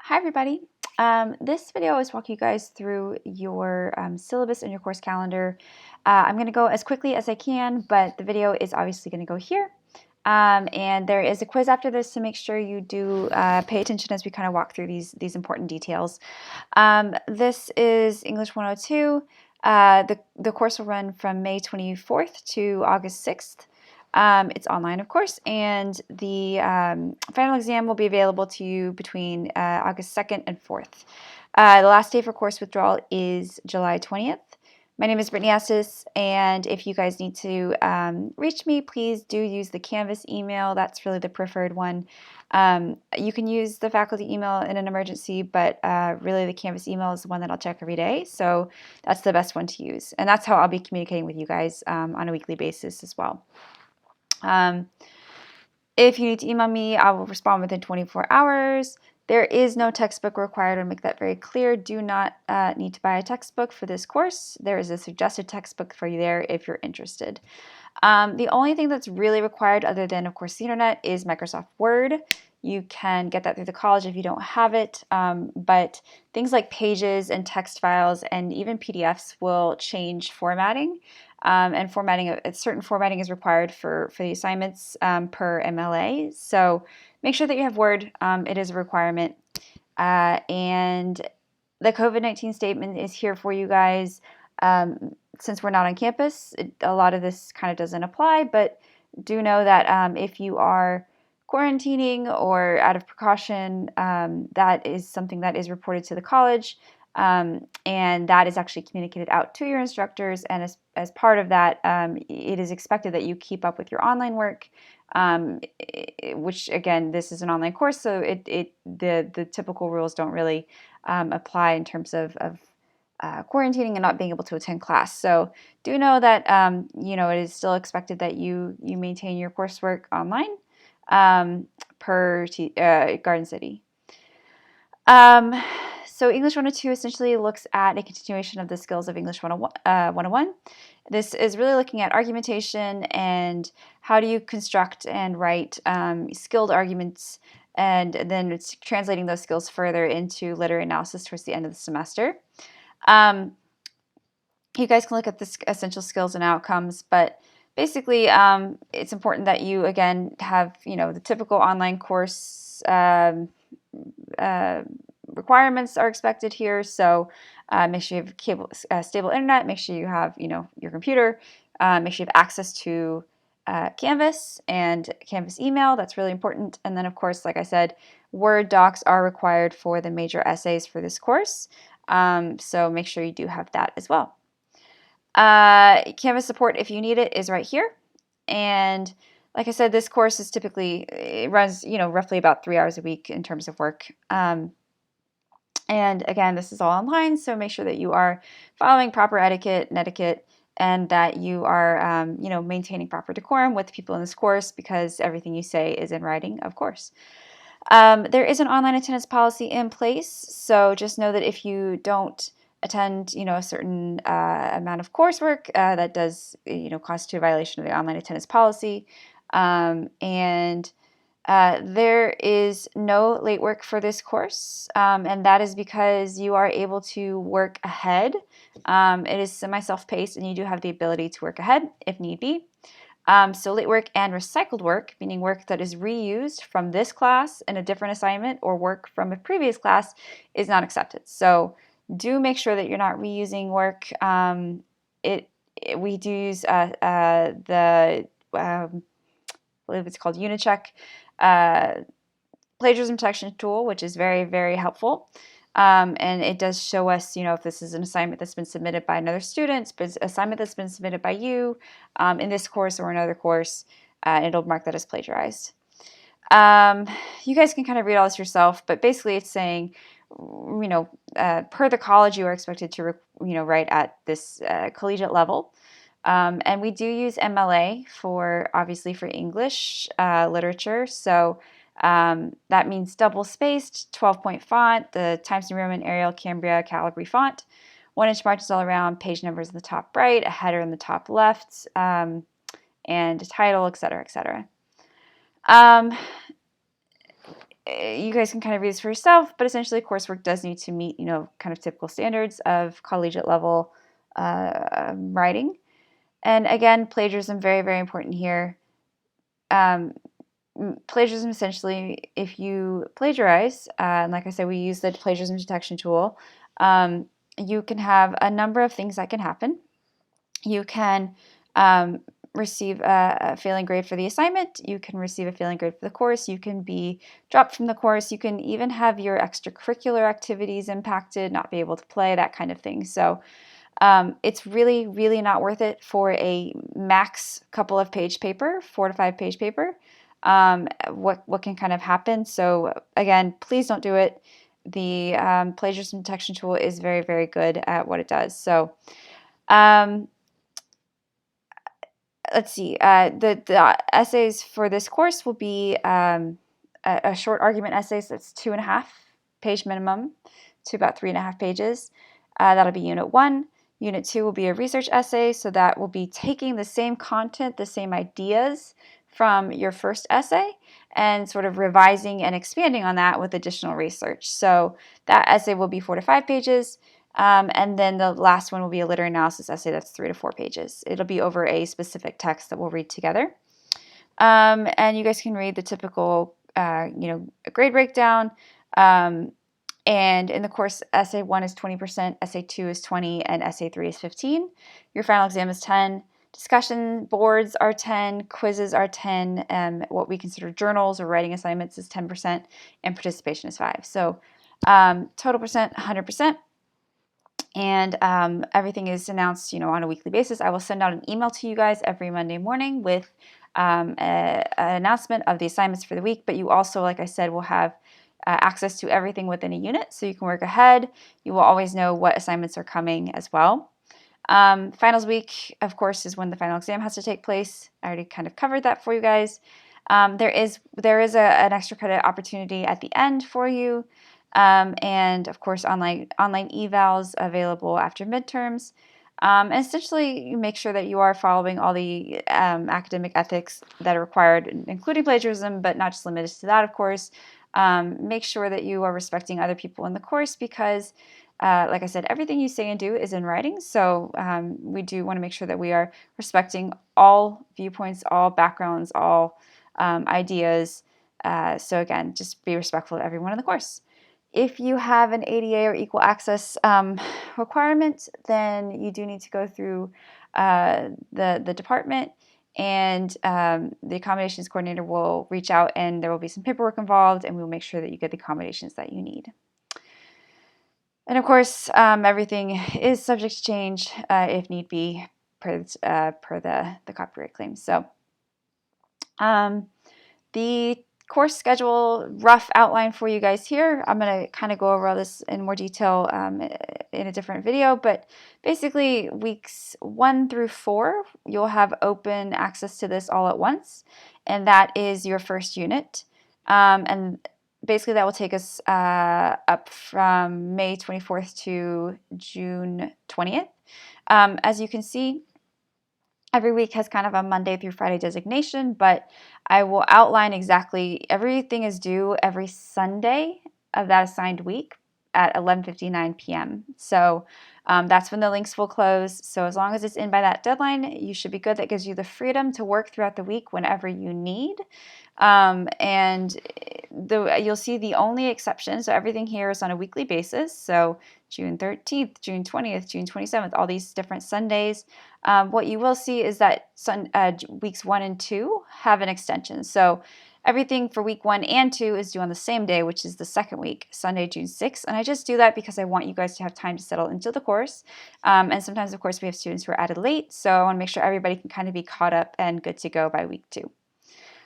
Hi everybody. This video is walking you guys through your syllabus and your course calendar. I'm going to go as quickly as I can, but the video is obviously going to go here. And there is a quiz after this, so make sure you do pay attention as we kind of walk through these important details. This is English 102. The course will run from May 24th to August 6th. It's online, of course, and the final exam will be available to you between August 2nd and 4th. The last day for course withdrawal is July 20th. My name is Brittany Estes, and if you guys need to reach me, please do use the Canvas email. That's really the preferred one. You can use the faculty email in an emergency, but really the Canvas email is the one that I'll check every day, so that's the best one to use. And that's how I'll be communicating with you guys on a weekly basis as well. If you need to email me, I will respond within 24 hours. There is no textbook required. I'll make that very clear. Do not need to buy a textbook for this course. There is a suggested textbook for you there if you're interested. The only thing that's really required, other than, of course, the internet, is Microsoft Word. You can get that through the college if you don't have it, but things like pages and text files and even PDFs will change formatting. And certain formatting is required for the assignments per MLA. So make sure that you have Word. It is a requirement. And the COVID-19 statement is here for you guys. Since we're not on campus, a lot of this kind of doesn't apply, but do know that if you are quarantining or out of precaution, that is something that is reported to the college. And that is actually communicated out to your instructors, and as part of that, it is expected that you keep up with your online work, which again, this is an online course, so the typical rules don't really apply in terms of quarantining and not being able to attend class. So do know that it is still expected that you maintain your coursework online per Garden City. So English 102 essentially looks at a continuation of the skills of English 101. This is really looking at argumentation and how do you construct and write skilled arguments, and then it's translating those skills further into literary analysis towards the end of the semester. You guys can look at the essential skills and outcomes, but basically it's important that you, again, have the typical online course requirements are expected here. So make sure you have stable internet, make sure you have your computer, make sure you have access to Canvas and Canvas email. That's really important. And then, of course, like I said, Word docs are required for the major essays for this course. So make sure you do have that as well. Canvas support, if you need it, is right here. And like I said, this course is it runs roughly about 3 hours a week in terms of work. And again, this is all online, so make sure that you are following proper etiquette, and that you are maintaining proper decorum with people in this course, because everything you say is in writing, of course. There is an online attendance policy in place, so just know that if you don't attend a certain amount of coursework, that does constitute a violation of the online attendance policy. There is no late work for this course, and that is because you are able to work ahead. It is semi-self-paced, and you do have the ability to work ahead if need be. So late work and recycled work, meaning work that is reused from this class in a different assignment or work from a previous class, is not accepted. So do make sure that you're not reusing work. We do use I believe it's called Unicheck plagiarism detection tool, which is very, very helpful. And it does show us, if this is an assignment that's been submitted by another student, but assignment that's been submitted by you in this course or another course, it'll mark that as plagiarized. You guys can kind of read all this yourself, but basically it's saying, per the college, you are expected to, write at this collegiate level. And we do use MLA obviously for English literature. So that means double-spaced, 12-point font, the Times New Roman, Arial, Cambria, Calibri font, 1-inch margins all around, page numbers in the top right, a header in the top left, and a title, etc., etc. you guys can kind of read this for yourself, but essentially coursework does need to meet, kind of typical standards of collegiate level writing. And again, plagiarism, very, very important here. Plagiarism, essentially, if you plagiarize, and like I said, we use the plagiarism detection tool, you can have a number of things that can happen. You can receive a failing grade for the assignment. You can receive a failing grade for the course. You can be dropped from the course. You can even have your extracurricular activities impacted, not be able to play, that kind of thing. So it's really, really not worth it for a max couple of page paper, 4 to 5 page paper. What can kind of happen. So again, please don't do it. The plagiarism detection tool is very, very good at what it does. So let's see. The essays for this course will be a short argument essay. So that's 2.5 page minimum to about 3.5 pages. That'll be Unit 1. Unit 2 will be a research essay. So that will be taking the same content, the same ideas from your first essay and sort of revising and expanding on that with additional research. So that essay will be 4 to 5 pages. And then the last one will be a literary analysis essay that's 3 to 4 pages. It'll be over a specific text that we'll read together. And you guys can read the typical, grade breakdown. And in the course, essay 1 is 20%, essay 2 is 20, and essay 3 is 15. Your final exam is 10. Discussion boards are 10, quizzes are 10, what we consider journals or writing assignments is 10%, and participation is 5. So total percent, 100%. And everything is announced, on a weekly basis. I will send out an email to you guys every Monday morning with an announcement of the assignments for the week. But you also, like I said, will have access to everything within a unit, so you can work ahead. You will always know what assignments are coming as well. Finals week, of course, is when the final exam has to take place. I already kind of covered that for you guys. There is an extra credit opportunity at the end for you. And of course, online evals available after midterms. And essentially, you make sure that you are following all the academic ethics that are required, including plagiarism, but not just limited to that, of course. Make sure that you are respecting other people in the course because, like I said, everything you say and do is in writing. So we do want to make sure that we are respecting all viewpoints, all backgrounds, all ideas. So again, just be respectful of everyone in the course. If you have an ADA or equal access requirement, then you do need to go through the department, and the accommodations coordinator will reach out, and there will be some paperwork involved, and we will make sure that you get the accommodations that you need. And of course, everything is subject to change if need be per the copyright claim. So the course schedule rough outline for you guys here. I'm going to kind of go over all this in more detail in a different video, but basically weeks 1 through 4, you'll have open access to this all at once, and that is your first unit. And basically that will take us up from May 24th to June 20th. As you can see, every week has kind of a Monday through Friday designation, but I will outline exactly everything is due every Sunday of that assigned week at 11:59 p.m. So that's when the links will close. So as long as it's in by that deadline, you should be good. That gives you the freedom to work throughout the week whenever you need. And you'll see the only exception. So everything here is on a weekly basis. So June 13th, June 20th, June 27th, all these different Sundays. What you will see is that weeks 1 and 2 have an extension. So everything for week 1 and 2 is due on the same day, which is the second week, Sunday, June 6th. And I just do that because I want you guys to have time to settle into the course. And sometimes, of course, we have students who are added late. So I want to make sure everybody can kind of be caught up and good to go by week 2.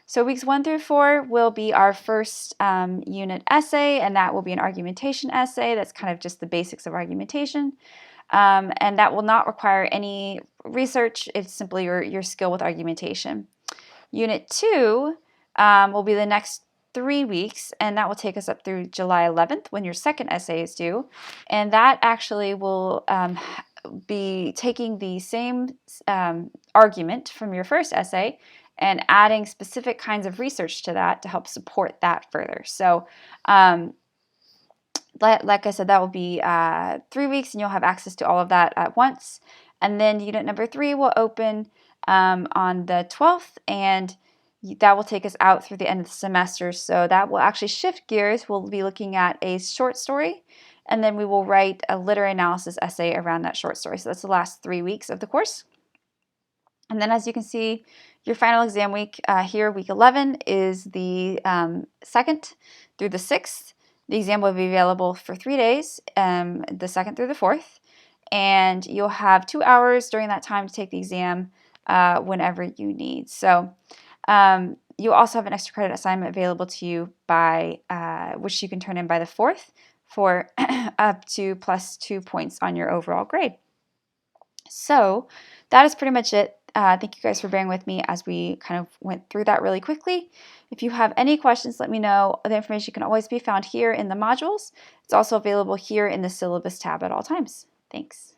So weeks 1 through 4 will be our first unit essay, and that will be an argumentation essay. That's kind of just the basics of argumentation. And that will not require any research. It's simply your skill with argumentation. Unit 2 will be the next 3 weeks, and that will take us up through July 11th when your second essay is due. And that actually will be taking the same argument from your first essay and adding specific kinds of research to that to help support that further. So like I said, that will be 3 weeks, and you'll have access to all of that at once. And then unit number 3 will open on the 12th, and that will take us out through the end of the semester. So that will actually shift gears. We'll be looking at a short story, and then we will write a literary analysis essay around that short story. So that's the last 3 weeks of the course. And then, as you can see, your final exam week here, week 11, is the 2nd through the 6th. The exam will be available for 3 days, the 2nd through the 4th. And you'll have 2 hours during that time to take the exam whenever you need. So you'll also have an extra credit assignment available to you by which you can turn in by the 4th for up to +2 points on your overall grade. So that is pretty much it. Thank you guys for bearing with me as we kind of went through that really quickly. If you have any questions, let me know. The information can always be found here in the modules. It's also available here in the syllabus tab at all times. Thanks.